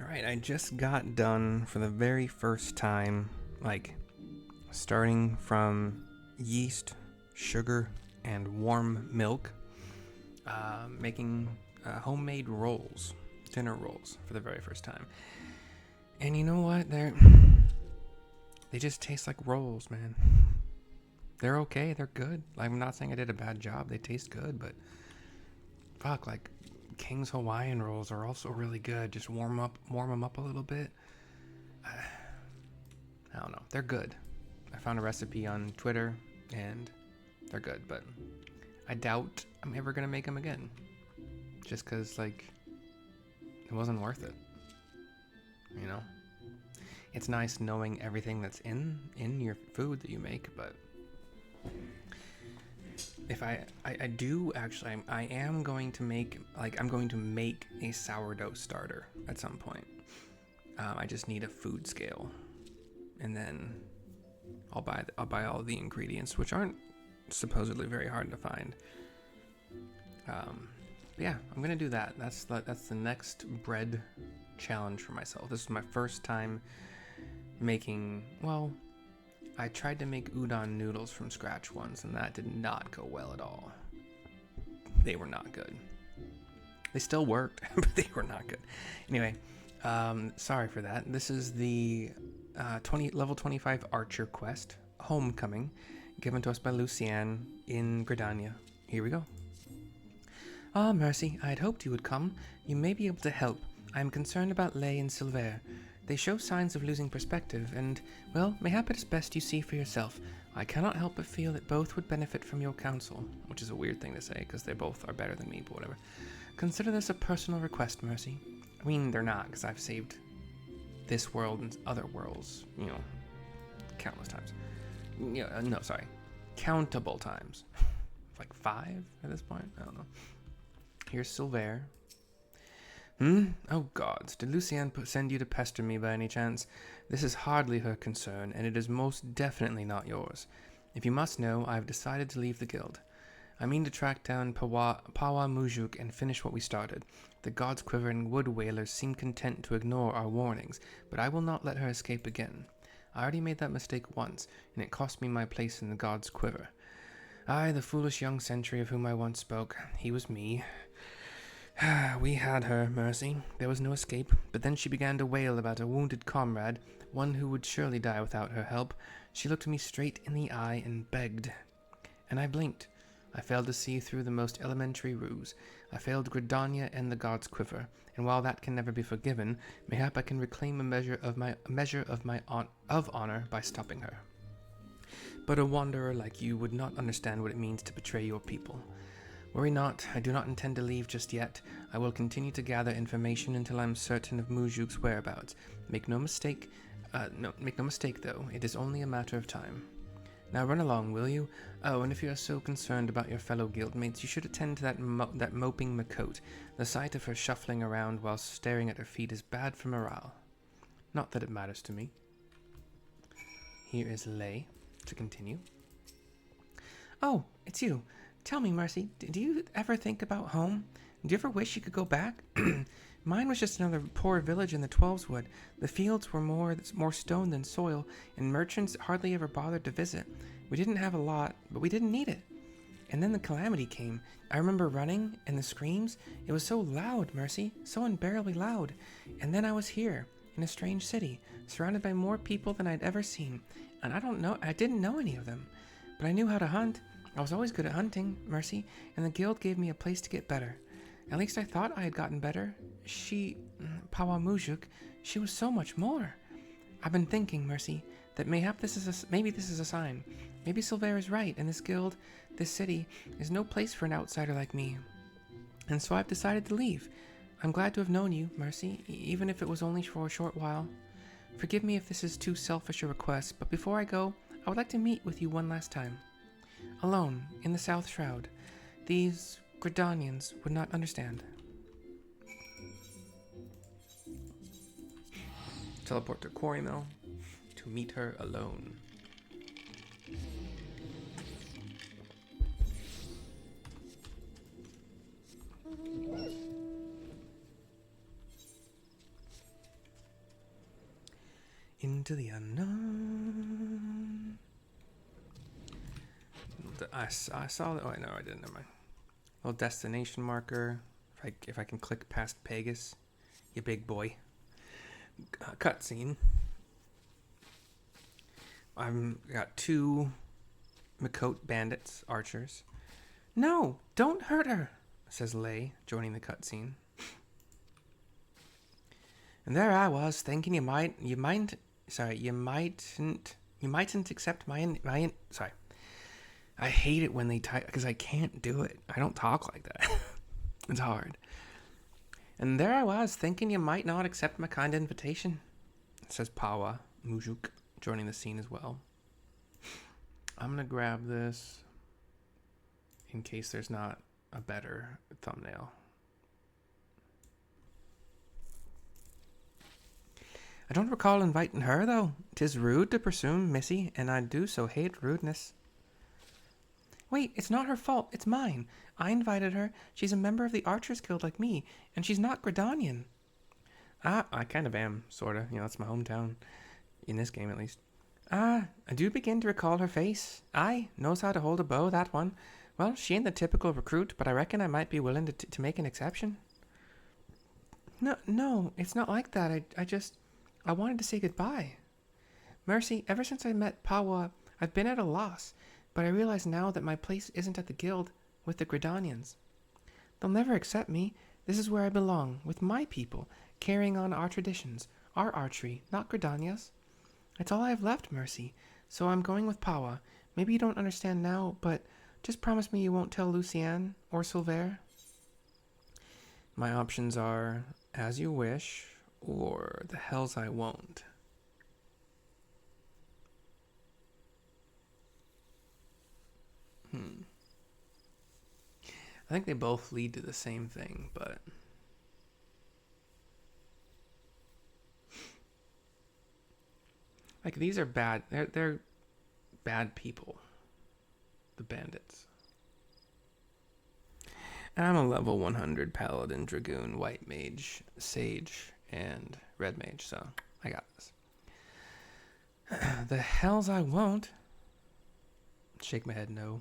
Alright, I just got done for the very first time, like, starting from yeast, sugar, and warm milk, making homemade rolls, dinner rolls, for the very first time. And you know what? They just taste like rolls, man. They're okay, they're good. I'm not saying I did a bad job, they taste good, but fuck, like, King's Hawaiian rolls are also really good. Just warm them up a little bit. I don't know. They're good. I found a recipe on Twitter, and they're good. But I doubt I'm ever gonna make them again. Just cause like it wasn't worth it. You know. It's nice knowing everything that's in your food that you make, but if I do actually, I am going to make, like, I'm going to make a sourdough starter at some point. I just need a food scale, and then I'll buy all the ingredients, which aren't supposedly very hard to find. Yeah, I'm gonna do that. That's the next bread challenge for myself. This is my first time making, well, I tried to make udon noodles from scratch once, and that did not go well at all. They were not good. They still worked, but they were not good. Anyway, sorry for that. This is the level 25 Archer quest, Homecoming, given to us by Luciane in Gridania. Here we go. Ah, Mercy, I had hoped you would come. You may be able to help. I am concerned about Leih and Silvairre. They show signs of losing perspective, and, well, mayhap it is best you see for yourself. I cannot help but feel that both would benefit from your counsel, which is a weird thing to say, because they both are better than me, but whatever. Consider this a personal request, Mercy. I mean, they're not, because I've saved this world and other worlds, you know, countless times. Yeah, no, sorry, countable times. Like 5 at this point? I don't know. Here's Silvairre. Oh gods, did Luciane send you to pester me by any chance? This is hardly her concern, and it is most definitely not yours. If you must know, I have decided to leave the guild. I mean to track down Pawa Mujuk and finish what we started. The God's Quiver and Wood Whalers seem content to ignore our warnings, but I will not let her escape again. I already made that mistake once, and it cost me my place in the God's Quiver. I, the foolish young sentry of whom I once spoke, he was me. We had her, Mercy. There was no escape, but then she began to wail about a wounded comrade, one who would surely die without her help. She looked me straight in the eye and begged. And I blinked. I failed to see through the most elementary ruse. I failed Gridania and the God's Quiver, and while that can never be forgiven, mayhap I can reclaim a measure of honor by stopping her. But a wanderer like you would not understand what it means to betray your people. Worry not, I do not intend to leave just yet. I will continue to gather information until I am certain of Mujuk's whereabouts. Make no mistake, though, it is only a matter of time. Now run along, will you? Oh, and if you are so concerned about your fellow guildmates, you should attend to that moping Makote. The sight of her shuffling around while staring at her feet is bad for morale. Not that it matters to me. Here is Leih to continue. Oh, it's you. Tell me, Mercy, do you ever think about home? Do you ever wish you could go back? Mine was just another poor village in the Twelveswood. The fields were more stone than soil, and merchants hardly ever bothered to visit. We didn't have a lot, but we didn't need it. And then the calamity came. I remember running, and the screams. It was so loud, Mercy, so unbearably loud. And then I was here, in a strange city, surrounded by more people than I'd ever seen. And I didn't know any of them. But I knew how to hunt. I was always good at hunting, Mercy, and the guild gave me a place to get better. At least I thought I had gotten better. Pawa Mujuk, she was so much more. I've been thinking, Mercy, that maybe this is a sign. Maybe Silvairre is right, and this guild, this city, is no place for an outsider like me. And so I've decided to leave. I'm glad to have known you, Mercy, even if it was only for a short while. Forgive me if this is too selfish a request, but before I go, I would like to meet with you one last time. Alone, in the South Shroud. These Gridanians would not understand. Teleport to Quarry Mill to meet her alone. Into the unknown. I saw that. Oh, no, I didn't. Never mind. Little destination marker. If I can click past Pegasus, you big boy. Cutscene. I've got 2 Makote bandits, archers. No, don't hurt her, says Leih, joining the cutscene. And there I was, thinking you mightn't accept my. Sorry. I hate it when they type, because I can't do it. I don't talk like that. It's hard. And there I was, thinking you might not accept my kind invitation, says Pawa Mujuk, joining the scene as well. I'm going to grab this in case there's not a better thumbnail. I don't recall inviting her, though. 'Tis rude to presume, missy, and I do so hate rudeness. Wait, it's not her fault, it's mine. I invited her. She's a member of the Archers Guild like me, and she's not Gridanian. I kind of am, sorta. You know, it's my hometown. In this game, at least. I do begin to recall her face. Aye, knows how to hold a bow, that one. Well, she ain't the typical recruit, but I reckon I might be willing to make an exception. No, it's not like that. I wanted to say goodbye. Mercy, ever since I met Pawa, I've been at a loss, but I realize now that my place isn't at the guild with the Gridanians. They'll never accept me. This is where I belong, with my people, carrying on our traditions, our archery, not Gridania's. It's all I have left, Mercy, so I'm going with Pawa. Maybe you don't understand now, but just promise me you won't tell Luciane or Silvairre. My options are as you wish, or the hells I won't. I think they both lead to the same thing, but like these are bad. They're bad people. The bandits. And I'm a level 100 paladin, dragoon, white mage, sage, and red mage, so I got this. The hells I won't. Shake my head no.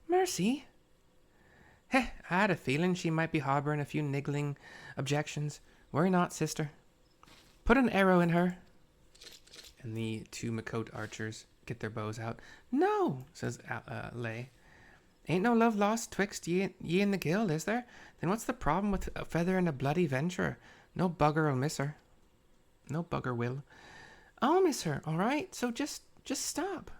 Mercy. Heh, I had a feeling she might be harboring a few niggling objections. Worry not, sister. Put an arrow in her. And the 2 Makote archers get their bows out. No, says Leih. Ain't no love lost twixt ye and the guild, is there? Then what's the problem with a feather and a bloody venturer? No bugger will miss her. No bugger will. I'll miss her, all right? So just stop.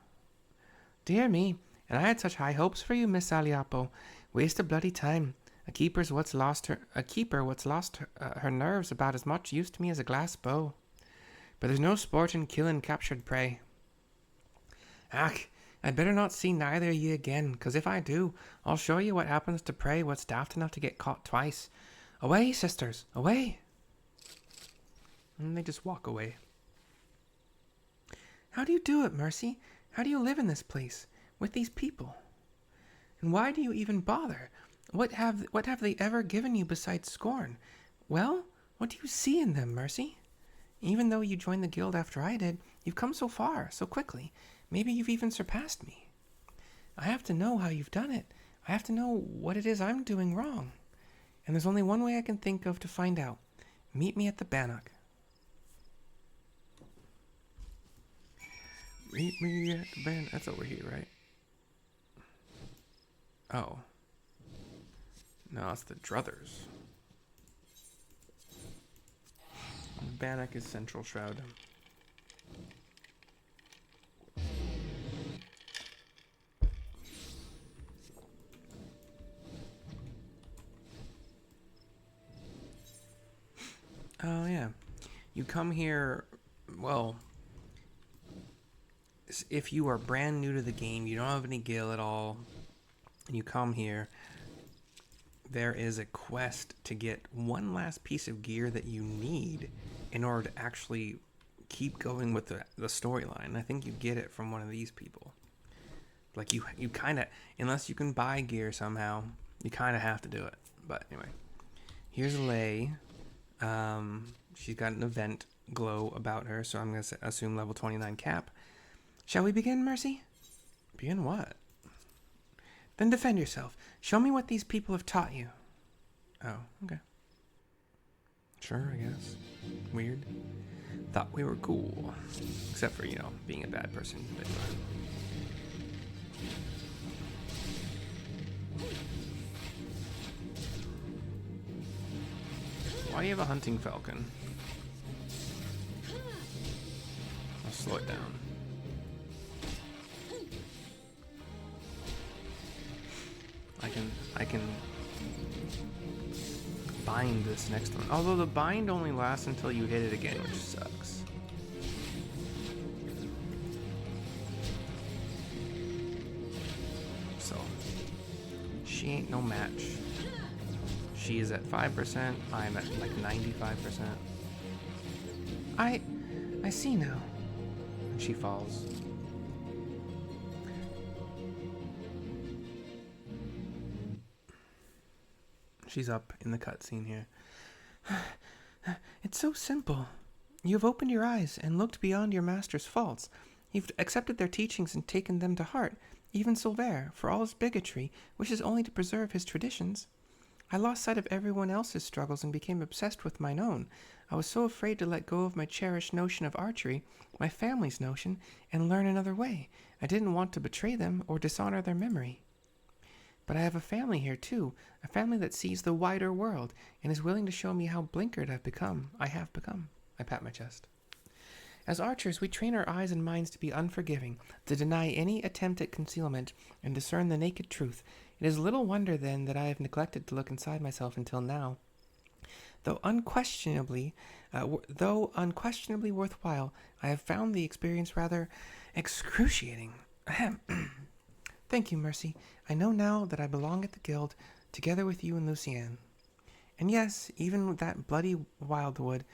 Dear me, and I had such high hopes for you, Miss Aliapo. Waste of bloody time. A keeper what's lost her nerves about as much use to me as a glass bow. But there's no sport in killing captured prey. Ach, I'd better not see neither of ye again, 'cause if I do, I'll show you what happens to prey what's daft enough to get caught twice. Away, sisters, away! And they just walk away. How do you do it, Mercy? How do you live in this place, with these people? And why do you even bother? What have they ever given you besides scorn? Well, what do you see in them, Mercy? Even though you joined the guild after I did, you've come so far, so quickly. Maybe you've even surpassed me. I have to know how you've done it. I have to know what it is I'm doing wrong. And there's only one way I can think of to find out. Meet me at the Bannock. Meet me at the Bannock. That's over here, right? Oh. No, it's the Druthers. Bannock is Central Shroud. Oh, yeah. You come here, well, if you are brand new to the game, you don't have any gil at all, and you come here, there is a quest to get one last piece of gear that you need in order to actually keep going with the storyline. I think you get it from one of these people. Like, you kind of, unless you can buy gear somehow, you kind of have to do it. But anyway, here's Leih. She's got an event glow about her, so I'm going to assume level 29 cap. Shall we begin, Mercy? Begin what? Then defend yourself. Show me what these people have taught you. Oh, okay. Sure, I guess. Weird. Thought we were cool. Except for, being a bad person. But, why do you have a hunting falcon? I'll slow it down. I can bind this next one. Although the bind only lasts until you hit it again, which sucks. So, she ain't no match. She is at 5%, I'm at like 95%. I see now. And she falls. She's up in the cutscene here. It's so simple. You have opened your eyes and looked beyond your master's faults. You've accepted their teachings and taken them to heart. Even Silvairre, for all his bigotry, wishes only to preserve his traditions. I lost sight of everyone else's struggles and became obsessed with mine own. I was so afraid to let go of my cherished notion of archery, my family's notion, and learn another way. I didn't want to betray them or dishonor their memory. But I have a family here, too, a family that sees the wider world and is willing to show me how blinkered I have become. I pat my chest. As archers, we train our eyes and minds to be unforgiving, to deny any attempt at concealment, and discern the naked truth. It is little wonder, then, that I have neglected to look inside myself until now. Though unquestionably worthwhile, I have found the experience rather excruciating. Thank you, Mercy. I know now that I belong at the guild, together with you and Luciane. And yes, even with that bloody wildwood,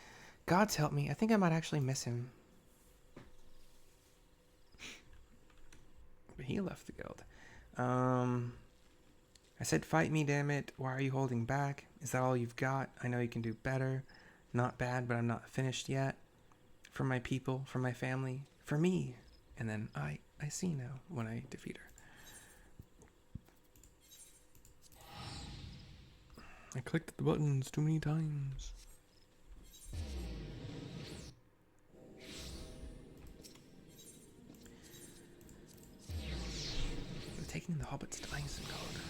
God's help me, I think I might actually miss him. But he left the guild. I said fight me, damn it. Why are you holding back? Is that all you've got? I know you can do better. Not bad, but I'm not finished yet. For my people, for my family, for me. And then I see now when I defeat her. I clicked the buttons too many times. We're taking the hobbits to Isengard.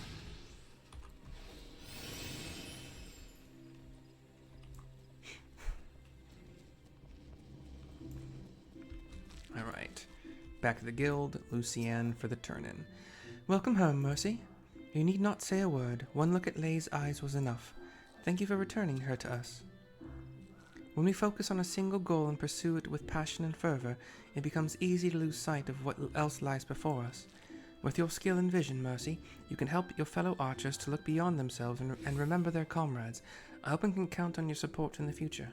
Alright. Back at the guild, Luciane for the turn-in. Welcome home, Mercy. You need not say a word. One look at Leigh's eyes was enough. Thank you for returning her to us. When we focus on a single goal and pursue it with passion and fervor, it becomes easy to lose sight of what else lies before us. With your skill and vision, Mercy, you can help your fellow archers to look beyond themselves and remember their comrades. I hope I can count on your support in the future.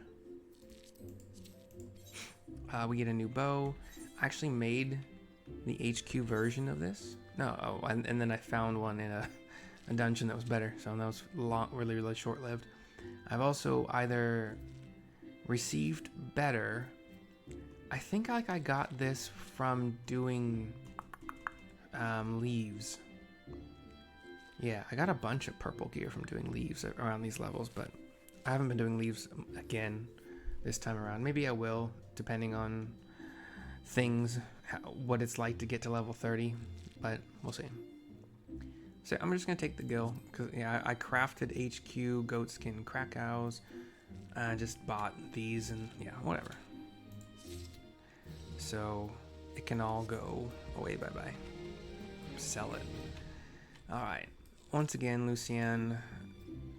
We get a new bow. I actually made the HQ version of this. No, and then I found one in a dungeon that was better, so that was really short-lived. I've also either received better. I think I got this from doing leaves. Yeah, I got a bunch of purple gear from doing leaves around these levels, but I haven't been doing leaves again this time around. Maybe I will, depending on things, what it's like to get to level 30, but we'll see. So I'm just gonna take the gill, because yeah, I crafted HQ goatskin Krakows. I just bought these and yeah, whatever. So it can all go away, bye-bye. Sell it. Alright, once again, Luciane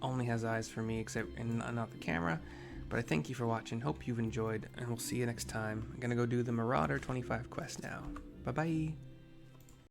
only has eyes for me, except not the camera. But I thank you for watching, hope you've enjoyed, and we'll see you next time. I'm gonna go do the Marauder 25 quest now. Bye-bye.